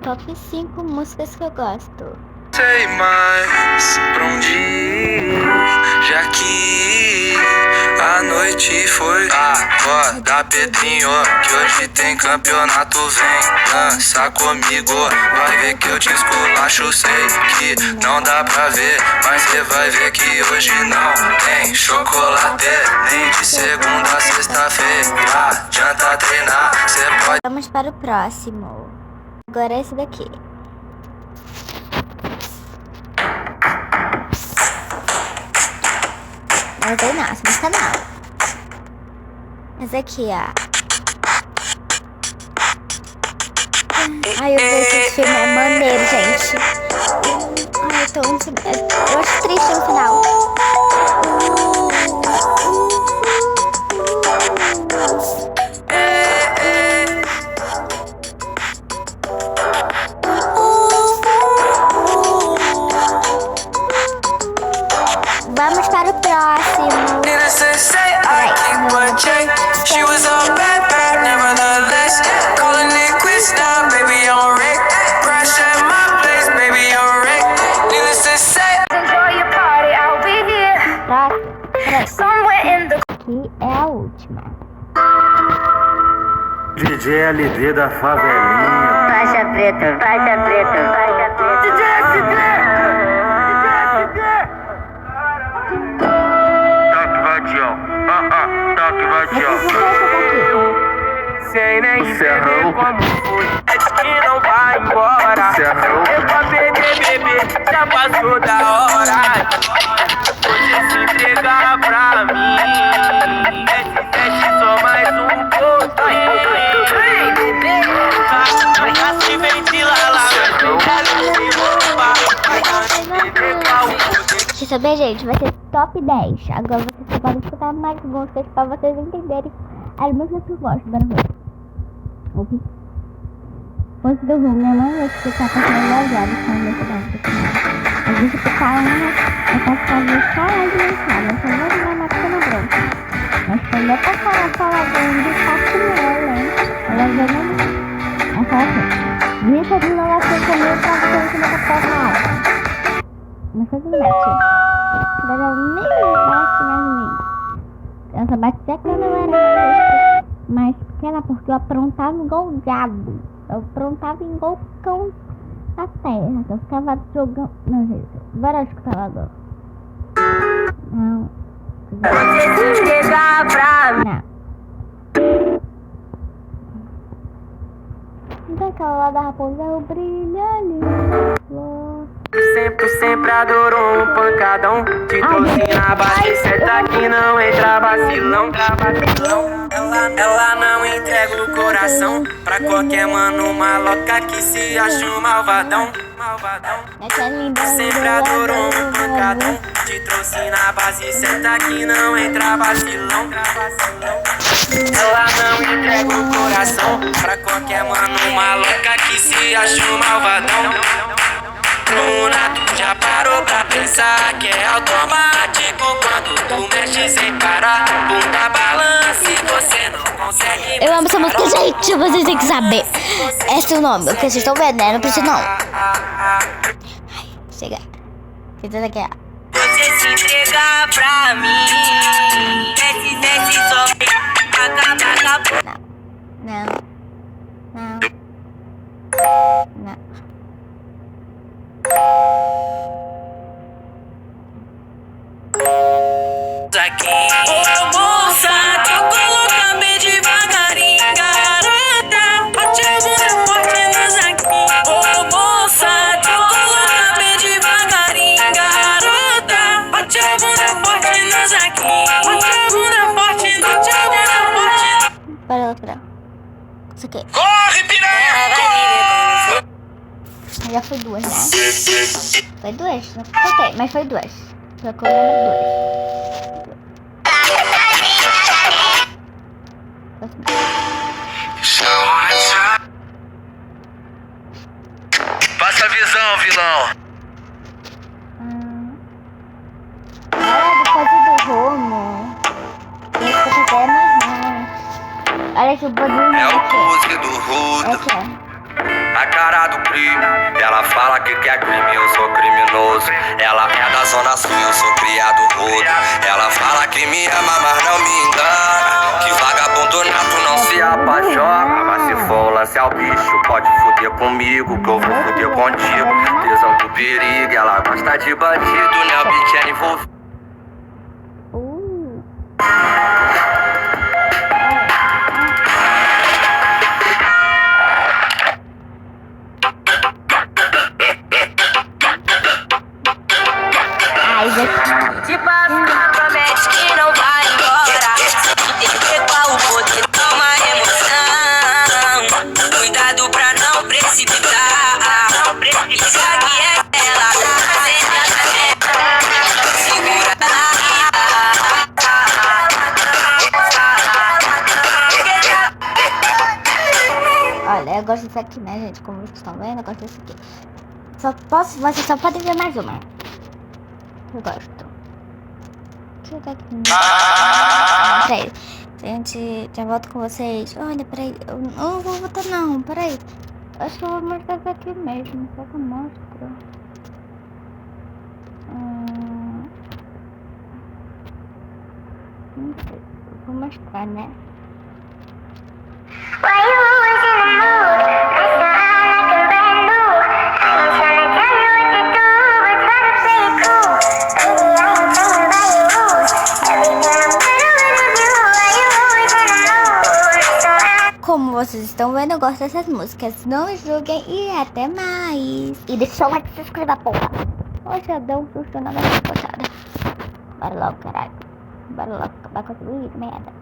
Top 5 músicas que eu gosto. Sei mais pra onde ir, já que a noite foi. Acorda, Pedrinho, que hoje tem campeonato. Vem dança comigo, vai ver que eu te esculacho. Sei que não dá pra ver, mas cê vai ver que hoje não tem chocolate. Nem de segunda a sexta-feira, adianta treinar, cê pode. Vamos para o próximo. Agora é esse daqui. Não tem nossa, no canal. Esse aqui, ó. Ai, eu vi esse filme, é maneiro, gente. Ai, eu acho triste no final. Vamos para o próximo. Aqui é a última. DJ LD da favelinha. Faixa preta, faixa preta, faixa preta. DJ SD! Toque vadião. Toque vadião. Sem nem entender como foi, é que não vai embora. Eu vou perder, bebê, já passou da hora. Pode se entregar pra mim. S7 só mais um pouquinho. Já se ventila lá, Deixa eu saber, gente, vai ser top 10. Agora vocês podem escutar mais músicas pra vocês entenderem as músicas que eu gosto. Bora ver. Ouvi. Depois do rumo, eu não vou escutar pra ficar engajado com a música da música. Às vezes eu ficar eu posso fazer só as mensagens, eu só vou dar uma cena branca. Mas quando eu passar falando de fatinho, hein? Ela já não... Ela fala assim, grita de inovação comigo pra você que nunca pode na aula. Mas foi tudo bate. Ela nem bate mais em mim. Ela só bate até quando eu era mais pequena, porque eu aprontava igual gado. Eu aprontava igual cão na terra. Eu ficava jogando... Não, gente. Bora escutar agora. Não. Você se entregar pra mim. Não. Então aquela lá da raposa eu brilho ali. Sempre adorou um pancadão. Te trouxe na base certa que não entra vacilão. Ela não entrega o coração pra qualquer mano maloca que se acha um malvadão. Sempre adorou um pancadão. Te trouxe na base certa que não entra vacilão. Ela não entrega o coração pra qualquer mano maloca que se acha um malvadão. Bruna, tu já parou pra pensar que é automático quando tu mexe sem parar? Bunda balance, você não consegue. Eu amo essa música, gente. Vocês têm que saber. Esse é o nome, o que vocês estão vendo, né? Não precisa não. Ai, chega. Fica daqui, ó. Você se entregar pra mim. Desce só acaba. Não. Não. Não. Aqui. Ô moça, te coloca bem devagarinho, garota. Bate a bunda forte nos aqui. Ô moça, te coloca bem devagarinho, garota. Bate a bunda forte nos aqui. Bate a bunda forte, bate a bunda forte. Para. Isso aqui. Corre, piranha! Corre! Já foi duas, né? Foi duas? Não contei, mas foi duas. Só que eu lembro duas. Passa a visão, vilão. Depois do rumo. Esse aqui é mais. Olha que o bodinho É o aqui. música do Rudo. Aqui, ó. na cara do crime. Ela fala que quer crime, eu sou criminoso. Ela é da zona sul, eu sou criado rodo. Ela fala que me ama, mas não me engana. Que vagabundo nato não se apaixona. Mas se for o lance ao bicho, pode fuder comigo, que eu vou fuder contigo. Tesão do perigo, ela gosta de bandido, né? O bitch é envolvido. Tipo assim, promete que não vai embora. Entender qual o poder dá uma emoção. Cuidado pra não precipitar. Já que é ela, segura Olha, eu gosto disso aqui, né, gente? Como vocês estão vendo, eu gosto disso aqui. Vocês só podem ver mais uma. Eu gosto. Deixa eu aqui. Peraí. Gente, já volto com vocês. Olha, peraí. Eu não vou botar não, peraí. Acho que eu vou mostrar isso aqui mesmo. Só que eu mostro. Não sei. Vou mostrar, né? Como vocês estão vendo, eu gosto dessas músicas. Não julguem e até mais. E deixa o like e se inscreva, porra. Poxa, deu um susto na minha botada. Bora logo, caralho. Bora logo acabar com essa merda.